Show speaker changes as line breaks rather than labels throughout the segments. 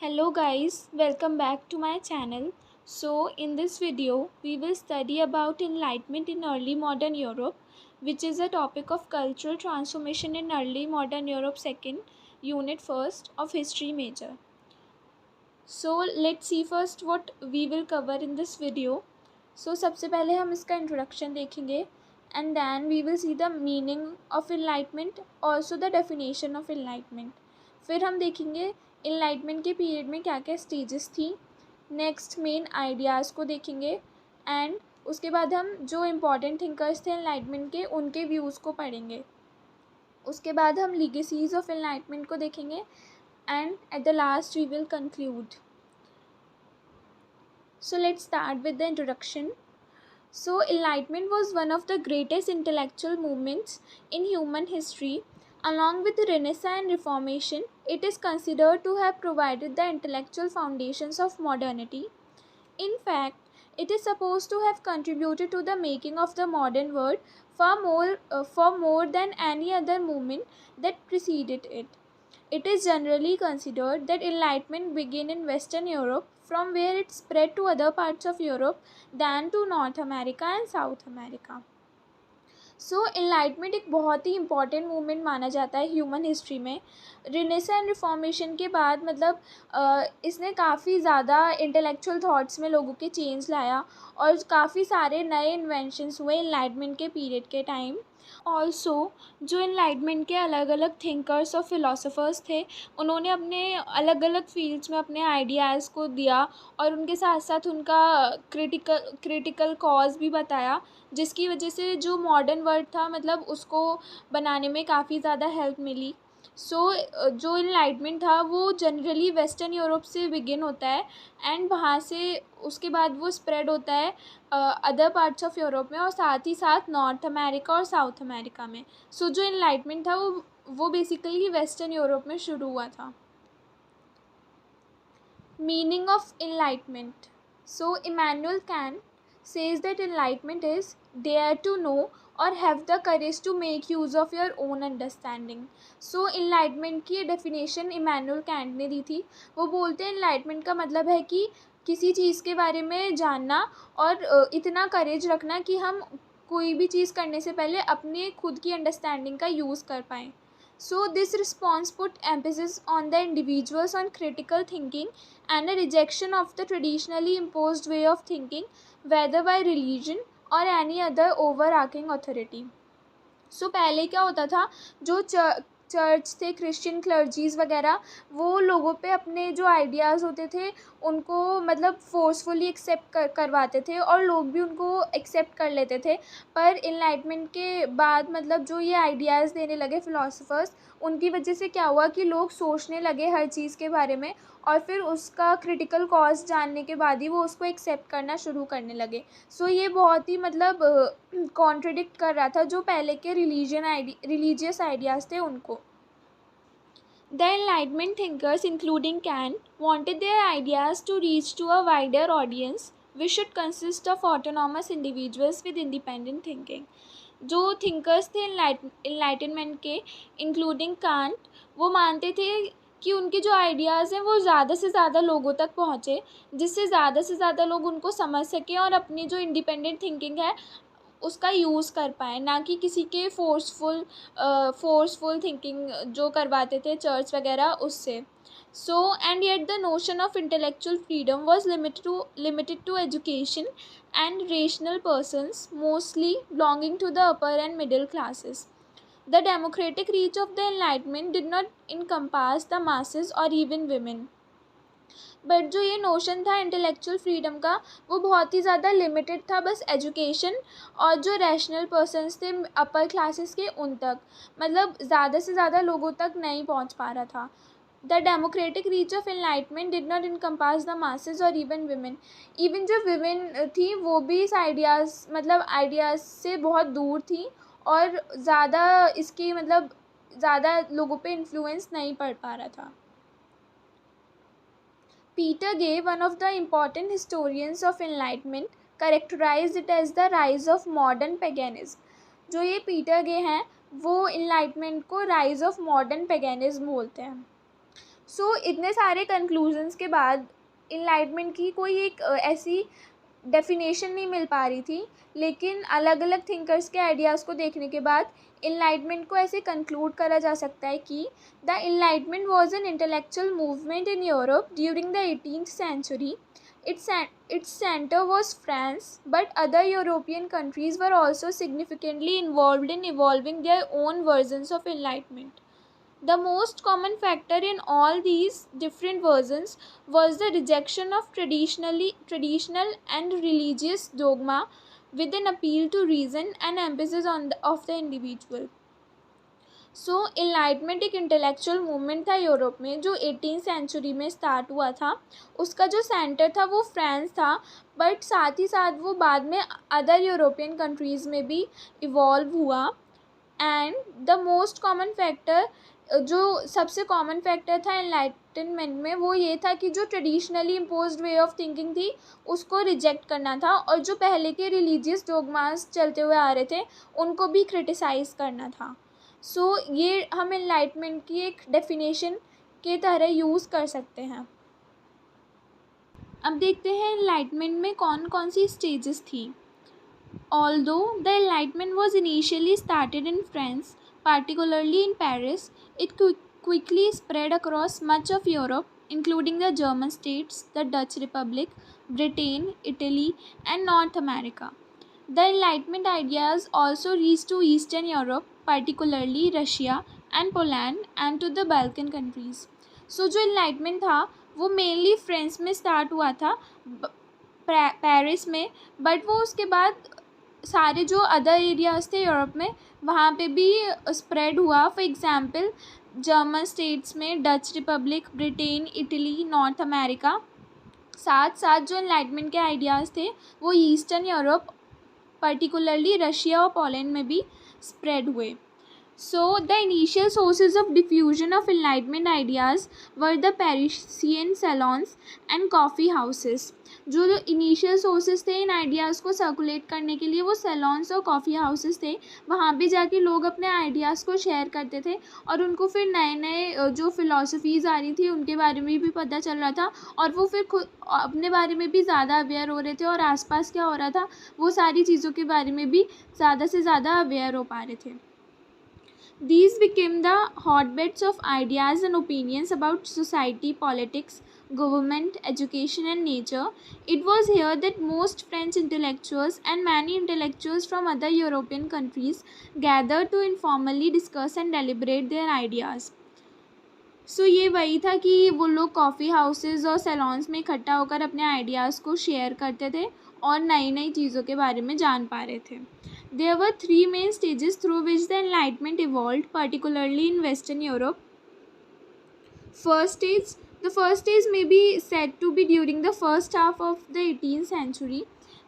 Hello guys, welcome back to my channel. So in this video, we will study about Enlightenment in early modern Europe, which is a topic of cultural transformation in early modern Europe, second unit first of history major. So let's see first what we will cover in this video. So सबसे पहले हम इसका introduction देखेंगे and then we will see the meaning of enlightenment, also the definition of enlightenment. फिर हम देखेंगे enlightenment के period में क्या क्या stages थी, नेक्स्ट मेन आइडियाज़ को देखेंगे एंड उसके बाद हम जो इम्पोर्टेंट थिंकर्स थे एनलाइटमेंट के उनके व्यूज़ को पढ़ेंगे. उसके बाद हम लीगेसीज ऑफ एनलाइटमेंट को देखेंगे and at the last we will conclude. So let's start with the introduction. So Enlightenment was one of the greatest intellectual movements in human history. Along with the Renaissance and Reformation, it is considered to have provided the intellectual foundations of modernity. In fact, it is supposed to have contributed to the making of the modern world far more than any other movement that preceded it. It is generally considered that Enlightenment began in Western Europe, from where it spread to other parts of Europe, then to North America and South America. So enlightenment एक बहुत ही important movement माना जाता है human history में. Renaissance and reformation के बाद मतलब इसने काफ़ी ज़्यादा इंटेलेक्चुअल थॉट्स में लोगों के चेंज लाया और काफ़ी सारे नए इन्वेंशंस हुए एनलाइटमेंट के पीरियड के टाइम. ऑल्सो जो एनलाइटमेंट के अलग अलग थिंकर्स और फिलोसोफर्स थे उन्होंने अपने अलग अलग फील्ड्स में अपने आइडियाज़ को दिया और उनके साथ साथ उनका क्रिटिकल कॉज भी बताया, जिसकी वजह से जो मॉडर्न वर्ल्ड था मतलब उसको बनाने में काफ़ी ज़्यादा हेल्प मिली. सो जो एनलाइटमेंट था वो जनरली वेस्टर्न यूरोप से बिगिन होता है एंड वहाँ से उसके बाद वो स्प्रेड होता है अदर पार्ट्स ऑफ यूरोप में और साथ ही साथ नॉर्थ अमेरिका और साउथ अमेरिका में. सो जो एनलाइटमेंट था वो बेसिकली वेस्टर्न यूरोप में शुरू हुआ था. Meaning of enlightenment. So Immanuel Kant says that enlightenment is dare to know or have the courage to make use of your own understanding. So enlightenment की definition Emmanuel cantt ने दी थी. वो बोलते हैं enlightenment का मतलब है कि किसी चीज़ के बारे में जानना और इतना करेज रखना कि हम कोई भी चीज़ करने से पहले अपने खुद की अंडरस्टैंडिंग का यूज़ कर पाएँ. So this response put emphasis on the individuals on critical thinking and a rejection of the traditionally imposed way of thinking, whether by religion or any other overarching authority. So पहले क्या होता था, जो church थे, Christian क्लर्जीज़ वगैरह, वो लोगों पे अपने जो आइडियाज़ होते थे उनको मतलब फोर्सफुली एक्सेप्ट करवाते थे और लोग भी उनको एक्सेप्ट कर लेते थे. पर इनलाइटमेंट के बाद मतलब जो ये आइडियाज़ देने लगे फ़िलासफ़र्स, उनकी वजह से क्या हुआ कि लोग सोचने लगे हर चीज़ के बारे में और फिर उसका क्रिटिकल कॉज जानने के बाद ही वो उसको एक्सेप्ट करना शुरू करने लगे. सो ये बहुत ही मतलब कॉन्ट्रडिक्ट कर रहा था जो पहले के रिलीजियस आइडियाज़ थे उनको. The Enlightenment thinkers, including Kant, wanted their ideas to reach to a wider audience, which should consist of autonomous individuals with independent thinking. जो थिंकर्स थे एनलाइटनमेंट के, इंक्लूडिंग कांट, वो मानते थे कि उनके जो आइडियाज़ हैं वो ज़्यादा से ज़्यादा लोगों तक पहुँचे, जिससे ज़्यादा से ज़्यादा लोग उनको समझ सकें और अपनी जो इंडिपेंडेंट थिंकिंग है उसका यूज़ कर पाएँ, ना कि किसी के फोर्सफुल थिंकिंग जो करवाते थे चर्च वगैरह उससे. So and yet the notion of intellectual freedom was limited to education and rational persons, mostly belonging to the upper and middle classes. The democratic reach of the Enlightenment did not encompass the masses or even women. But जो ये notion था intellectual freedom का वो बहुत ही ज़्यादा limited था बस education और जो रैशनल पर्सन्स थे अपर क्लासेस के उन तक, मतलब ज़्यादा से ज़्यादा लोगों तक नहीं पहुंच पा रहा था. The democratic reach of enlightenment did not encompass the masses और इवन विमेन. इवन जो विमेन थी वो भी इस आइडियाज़ से बहुत दूर थी और ज़्यादा इसकी मतलब ज़्यादा लोगों पे इन्फ्लुएंस नहीं पड़ पा रहा था. Peter Gay, one of the important historians of Enlightenment, characterized it as the rise of modern paganism. जो ये पीटर गे हैं वो Enlightenment को rise of modern paganism बोलते हैं. सो इतने सारे कंक्लूजन्स के बाद इनलाइटमेंट की कोई एक ऐसी डेफिनेशन नहीं मिल पा रही थी, लेकिन अलग अलग थिंकर्स के आइडियाज़ को देखने के बाद इनलाइटमेंट को ऐसे कंक्लूड करा जा सकता है कि the enlightenment was an intellectual movement in Europe during the 18th century. Its center was France, but other European countries were also significantly involved in evolving their own versions of enlightenment. The most common factor in all these different versions was the rejection of traditional and religious dogma with an appeal to reason and emphasis of the individual. So enlightenment एक intellectual movement था Europe में जो 18th century में start हुआ था. उसका जो centre था वो फ्रांस था, बट साथ ही साथ वो बाद में अदर यूरोपियन कंट्रीज़ में भी इवॉल्व हुआ. And the most common factor, जो सबसे कॉमन फैक्टर था एनलाइटनमेंट में, वो ये था कि जो traditionally imposed way of thinking थी उसको रिजेक्ट करना था, और जो पहले के रिलीजियस डोगमास चलते हुए आ रहे थे उनको भी क्रिटिसाइज़ करना था. सो ये हम एनलाइटमेंट की एक डेफिनेशन के तरह यूज़ कर सकते हैं. अब देखते हैं एनलाइटमेंट में कौन कौन सी स्टेजेस थी. Although the Enlightenment was initially started in France, particularly in Paris, it quickly spread across much of Europe, including the German states, the Dutch Republic, Britain, Italy, and North America. The Enlightenment ideas also reached to Eastern Europe, particularly Russia and Poland, and to the Balkan countries. So जो Enlightenment था वो mainly France में start हुआ था, Paris में, but वो उसके बाद सारे जो अदर एरियाज़ थे यूरोप में वहाँ पे भी स्प्रेड हुआ. फॉर एग्ज़ाम्पल जर्मन स्टेट्स में, Dutch Republic, Britain, Italy, north America. साथ साथ जो एनलाइटमेंट के आइडियाज़ थे वो ईस्टर्न यूरोप, पर्टिकुलरली रशिया और पोलैंड में भी स्प्रेड हुए. So the initial sources of diffusion of Enlightenment ideas were the Parisian salons and coffee houses. जो इनिशियल सोर्सेज थे इन आइडियाज़ को सर्कुलेट करने के लिए वो सैलॉन्स और कॉफ़ी हाउसेस थे. वहाँ पे जाके लोग अपने आइडियाज़ को शेयर करते थे और उनको फिर नए नए जो फ़िलासफ़ीज़ आ रही थी उनके बारे में भी पता चल रहा था, और वो फिर खुद अपने बारे में भी ज़्यादा अवेयर हो रहे थे और आसपास क्या हो रहा था वो सारी चीज़ों के बारे में भी ज़्यादा से ज़्यादा अवेयर हो पा रहे थे. These became the hotbeds of ideas and opinions about society, politics, government, education, and nature. It was here that most French intellectuals and many intellectuals from other European countries gathered to informally discuss and deliberate their ideas. सो ये वही था कि वो लोग coffee houses और salons में इकट्ठा होकर अपने आइडियाज़ को शेयर करते थे और नई नई चीज़ों के बारे में जान पा रहे थे. There were three main stages through which the Enlightenment evolved, particularly in Western Europe. The first stage may be said to be during the first half of the 18th century,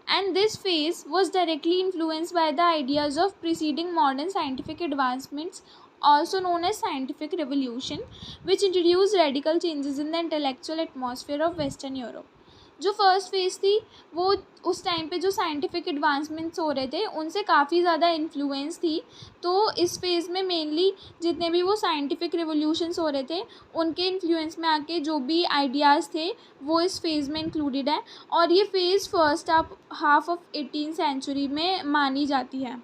and this phase was directly influenced by the ideas of preceding modern scientific advancements, also known as scientific revolution, which introduced radical changes in the intellectual atmosphere of Western Europe. जो first phase थी वो उस time पे जो scientific advancements हो रहे थे उनसे काफ़ी ज़्यादा इन्फ्लुएंस थी. तो इस फेज़ में मेनली जितने भी वो साइंटिफिक रिवोल्यूशंस हो रहे थे उनके इन्फ्लुएंस में आके जो भी आइडियाज़ थे वो इस फेज़ में इंक्लूडेड है, और ये phase first half of 18th century में मानी जाती है.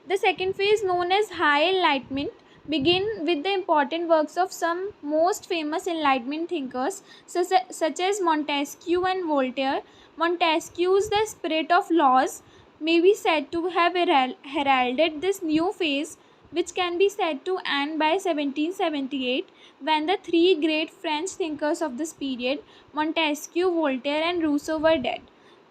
The second phase, known as High Enlightenment, begin with the important works of some most famous Enlightenment thinkers such as Montesquieu and Voltaire. Montesquieu's The Spirit of Laws may be said to have heralded this new phase, which can be said to end by 1778, when the three great French thinkers of this period, Montesquieu, Voltaire and Rousseau, were dead.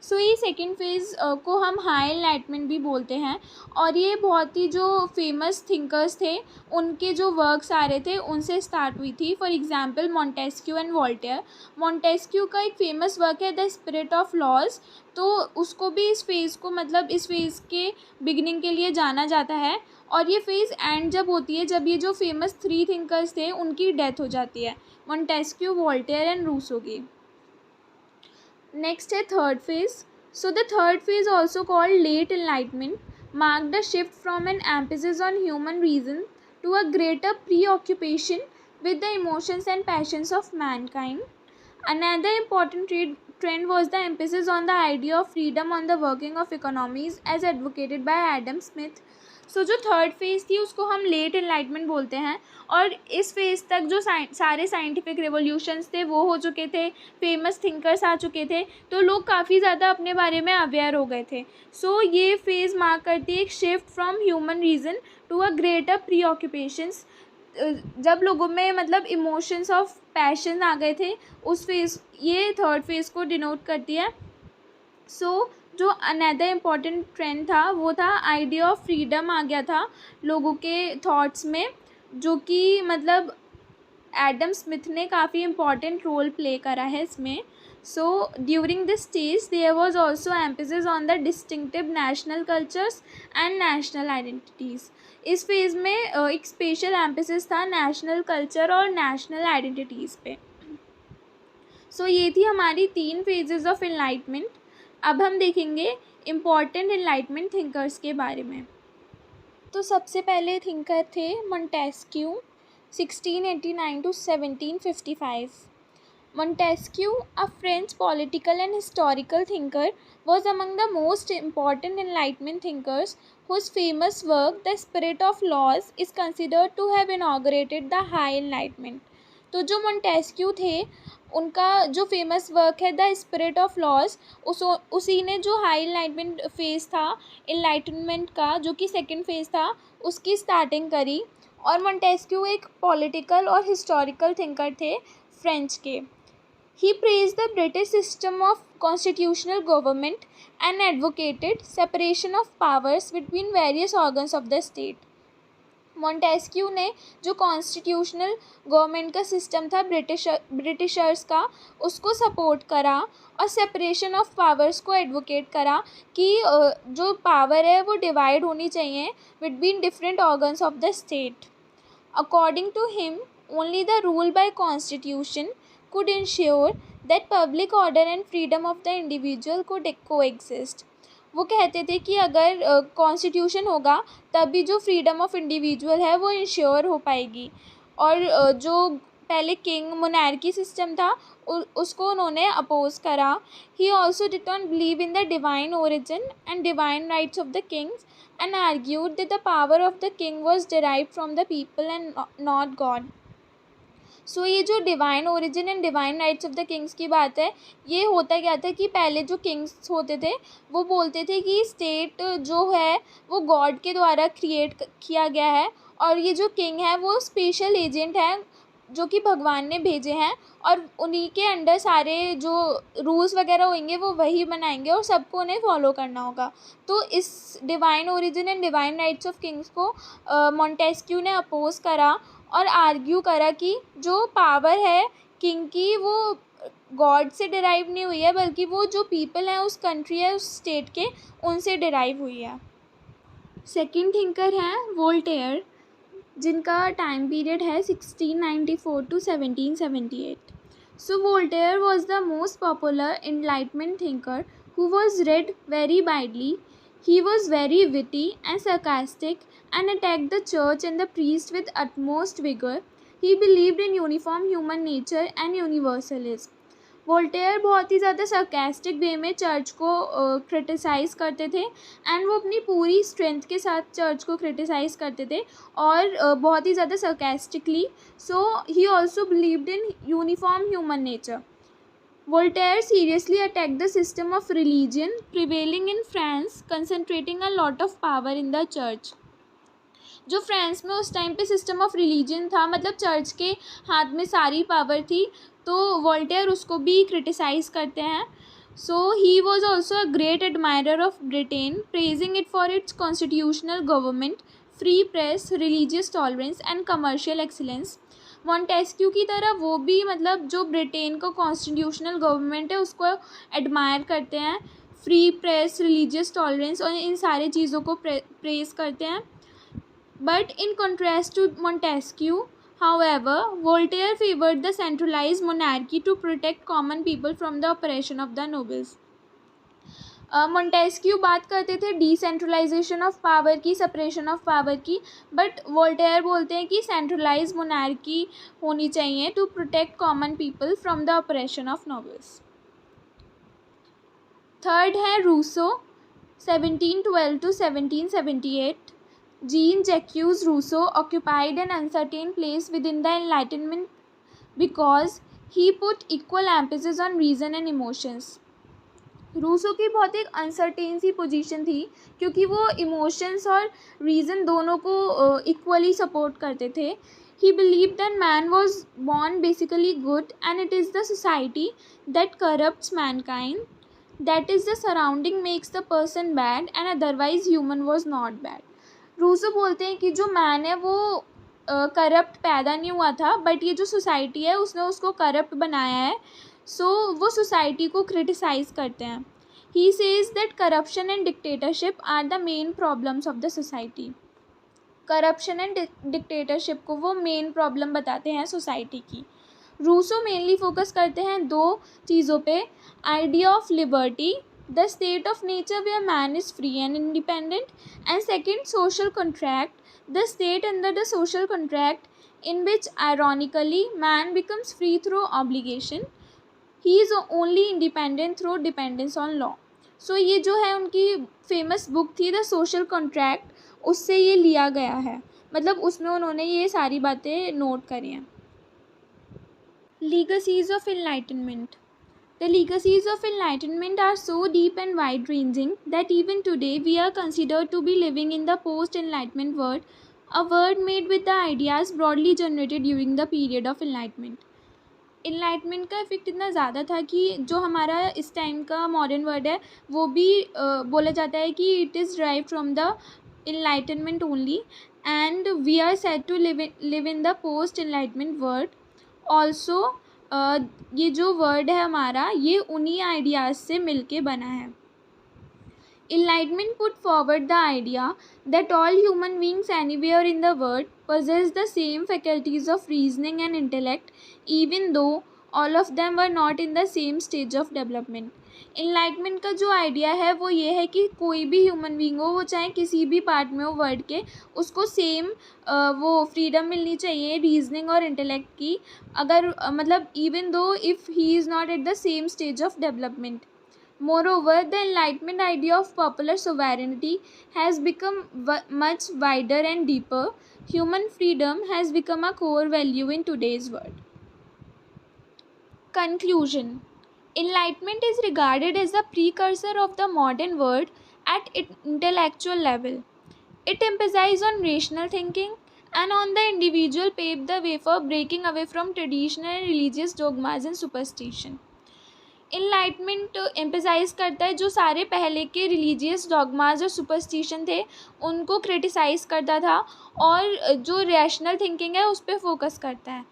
सो ये second phase को हम high enlightenment भी बोलते हैं, और ये बहुत ही जो फेमस थिंकर्स थे उनके जो वर्क्स आ रहे थे उनसे स्टार्ट हुई थी. For example Montesquieu and Voltaire. Montesquieu का एक फेमस वर्क है द स्पिरिट ऑफ लॉज, तो उसको भी इस फेज़ को मतलब इस फेज़ के बिगिनिंग के लिए जाना जाता है, और ये फेज़ एंड जब होती है जब ये जो फेमस थ्री थिंकर्स थे उनकी डेथ हो जाती है, मॉन्टेस्क्यू, वॉल्टेयर एंड रूसो की. Next है third phase. So the third phase, also called late enlightenment, marked a shift from an emphasis on human reason to a greater preoccupation with the emotions and passions of mankind. Another important trend was the emphasis on the idea of freedom on the working of economies as advocated by Adam Smith. सो जो third phase थी उसको हम late enlightenment बोलते हैं, और इस phase तक जो सारे साइंटिफिक रिवोल्यूशंस थे वो हो चुके थे, फेमस थिंकर्स आ चुके थे, तो लोग काफ़ी ज़्यादा अपने बारे में अवेयर हो गए थे. सो ये फेज़ मार्क करती है एक shift from human reason to a greater preoccupations. जब लोगों में मतलब इमोशंस ऑफ पैशन आ गए थे, उस फेज़ ये थर्ड फेज़ को डिनोट करती है. सो जो अनदर इम्पॉर्टेंट ट्रेंड था वो था आइडिया ऑफ फ्रीडम आ गया था लोगों के थॉट्स में, जो कि मतलब एडम स्मिथ ने काफ़ी इम्पॉर्टेंट रोल प्ले करा है इसमें. So during this stage there was also emphasis on the distinctive national cultures and national identities. इस फेज़ में एक स्पेशल एम्फेसिस था नेशनल कल्चर और नेशनल आइडेंटिटीज़ पे. सो ये थी हमारी 3 फेजेस ऑफ एनलाइटमेंट. अब हम देखेंगे इम्पॉर्टेंट एनलाइटमेंट थिंकर्स के बारे में. तो सबसे पहले थिंकर थे Montesquieu 1689 to 1755. Montesquieu, a French political and historical thinker, was among the most important Enlightenment thinkers, whose famous work, The Spirit of Laws, is considered to have inaugurated the High Enlightenment. तो जो Montesquieu थे उनका जो famous work है the spirit of laws, उसी ने जो high enlightenment phase था एनलाइटनमेंट का, जो कि सेकंड फेज़ था, उसकी स्टार्टिंग करी. और मोंटेस्क्यू एक पॉलिटिकल और हिस्टोरिकल थिंकर थे फ्रेंच के. He praised the British system of constitutional government and advocated separation of powers between various organs of the state. Montesquieu ने जो कॉन्स्टिट्यूशनल गवर्नमेंट का सिस्टम था ब्रिटिशर्स का, उसको सपोर्ट करा और सेपरेशन ऑफ पावर्स को एडवोकेट करा कि जो पावर है वो डिवाइड होनी चाहिए between different organs of the state. According to him, only the rule by constitution could ensure that public order and freedom of the individual could coexist. वो कहते थे कि अगर कॉन्स्टिट्यूशन होगा तभी जो फ्रीडम ऑफ इंडिविजुअल है वो इंश्योर हो पाएगी. और जो पहले किंग मोनार्की सिस्टम था उसको उन्होंने अपोज करा. He also did not believe in the divine origin and divine rights of the Kings and argued that the power of the king was derived from the people and not God. सो ये जो divine origin and divine rights of the Kings की बात है, ये होता क्या था कि पहले जो किंग्स होते थे वो बोलते थे कि स्टेट जो है वो गॉड के द्वारा क्रिएट किया गया है, और ये जो किंग है वो स्पेशल एजेंट है जो कि भगवान ने भेजे हैं, और उन्हीं के अंडर सारे जो रूल्स वगैरह होंगे वो वही बनाएंगे और सबको उन्हें फॉलो करना होगा. तो इस divine origin and divine rights of Kings को मोंटेस्क्यू ने अपोज करा और आर्ग्यू करा कि जो पावर है किंग की वो गॉड से डिराइव नहीं हुई है, बल्कि वो जो पीपल हैं उस कंट्री है उस स्टेट के उनसे डिराइव हुई है. सेकंड थिंकर हैं वोल्टेयर, जिनका टाइम पीरियड है 1694 to 1778. So Voltaire was the most popular Enlightenment thinker who was read very widely. He was very witty and sarcastic and attacked the church and the priest with utmost vigor. He believed in uniform human nature and universalism. Voltaire बहुत ही ज़्यादा sarcastic वे में church को criticise करते थे, and वो अपनी पूरी strength के साथ चर्च को क्रिटिसाइज़ करते थे और बहुत ही ज़्यादा sarcastically. So he also believed in uniform human nature. Voltaire seriously attacked the system of religion prevailing in France, concentrating a lot of power in the church. जो फ्रांस में उस टाइम पे सिस्टम ऑफ रिलीजन था, मतलब church के हाथ में सारी पावर थी, तो वोल्टेयर उसको भी क्रिटिसाइज़ करते हैं. So he was also a great admirer of Britain, praising it for its constitutional government, free press, religious tolerance and commercial excellence. Montesquieu की तरह वो भी मतलब जो ब्रिटेन का कॉन्स्टिट्यूशनल गवर्नमेंट है उसको एडमायर करते हैं, फ्री प्रेस, रिलीजियस टॉलरेंस और इन सारी चीज़ों को प्रेज़ करते हैं. But in contrast to Montesquieu, however, Voltaire favored the centralized monarchy to protect common people from the oppression of the nobles. Montesquieu बात करते थे डिसेंट्रलाइजेशन ऑफ पावर की, सेपरेशन ऑफ पावर की, बट वोल्टेयर बोलते हैं कि सेंट्रलाइज मोनार्की होनी चाहिए to protect common people from the oppression of nobles. Third है Rousseau, 1712 to 1778. Jean Jacques Rousseau occupied an uncertain place within the Enlightenment because he put equal emphasis on reason and emotions. Rousseau की बहुत एक uncertain सी position थी, क्योंकि वो emotions और reason दोनों को इक्वली सपोर्ट करते थे। He believe that man was born basically good and it is the society that corrupts mankind, that is the surrounding makes the person bad and otherwise human was not bad. Rousseau बोलते हैं कि जो man है वो corrupt पैदा नहीं हुआ था, बट ये जो सोसाइटी है उसने उसको करप्ट बनाया है, सो वो सोसाइटी को क्रिटिसाइज़ करते हैं। He says that corruption and dictatorship are the main problems of the society. Corruption and dictatorship को वो मेन प्रॉब्लम बताते हैं सोसाइटी की। रूसो मेनली फोकस करते हैं दो चीज़ों पे, idea of liberty, the state of nature where man is free and independent, and second social contract, the state under the social contract in which ironically man becomes free through obligation, he is only independent through dependence on law. So ये जो है उनकी famous book थी the social contract, उससे ये लिया गया है, मतलब उसमें उन्होंने ये सारी बातें नोट करी हैं। Legacies of Enlightenment. The legacies of Enlightenment are so deep and wide-ranging that even today we are considered to be living in the post-Enlightenment world, a world made with the ideas broadly generated during the period of Enlightenment. Enlightenment का effect इतना ज़्यादा था कि जो हमारा इस time का modern word है वो भी बोला जाता है कि it is drive from the enlightenment only, and we are said to live in the post enlightenment world also. ये जो वर्ड है हमारा ये उन्हीं आइडियाज़ से मिलके बना है। Enlightenment put forward the idea that all human beings anywhere in the world possess the same faculties of reasoning and intellect, even though all of them were not in the same stage of development. Enlightenment का जो idea है वो ये है कि कोई भी human being हो, वो चाहे किसी भी पार्ट में हो वर्ल्ड के, उसको सेम वो फ्रीडम मिलनी चाहिए रीजनिंग और इंटेलेक्ट की, अगर मतलब even though if he is not at the same stage of development. Moreover, the Enlightenment idea of popular sovereignty has become much wider and deeper. Human freedom has become a core value in today's world. Conclusion. Enlightenment is regarded as the precursor of the modern world at intellectual level. It emphasizes on rational thinking and on the individual, paved the way for breaking away from traditional and religious dogmas and superstition. Enlightenment emphasise करता है जो सारे पहले के religious dogmas और superstition थे उनको criticise करता था, और जो रैशनल थिंकिंग है उस पर फोकस करता है।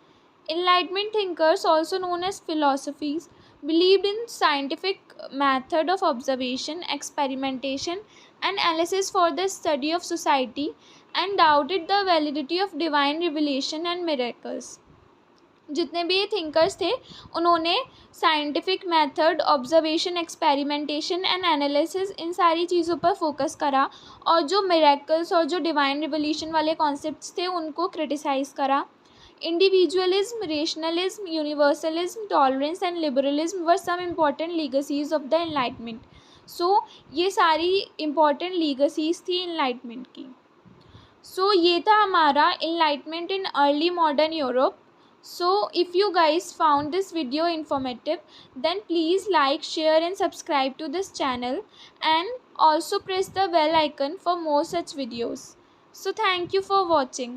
Enlightenment thinkers also known as philosophies believed in scientific method of observation, experimentation and analysis for the study of society and doubted the validity of divine revelation and miracles. जितने भी ये thinkers थे उन्होंने scientific method, observation, experimentation and analysis इन सारी चीज़ों पर focus करा, और जो मिरेकल्स और जो डिवाइन रिवोल्यूशन वाले कॉन्सेप्ट्स थे उनको क्रिटिसाइज़ करा। Individualism, rationalism, universalism, tolerance and liberalism were some important legacies of the enlightenment. So ये सारी इम्पॉर्टेंट लीगसीज थी एनलाइटमेंट की। सो ये था हमारा enlightenment in early modern Europe. So if you guys found this video informative, then please like, share and subscribe to this channel, and also press the bell icon for more such videos. So thank you for watching.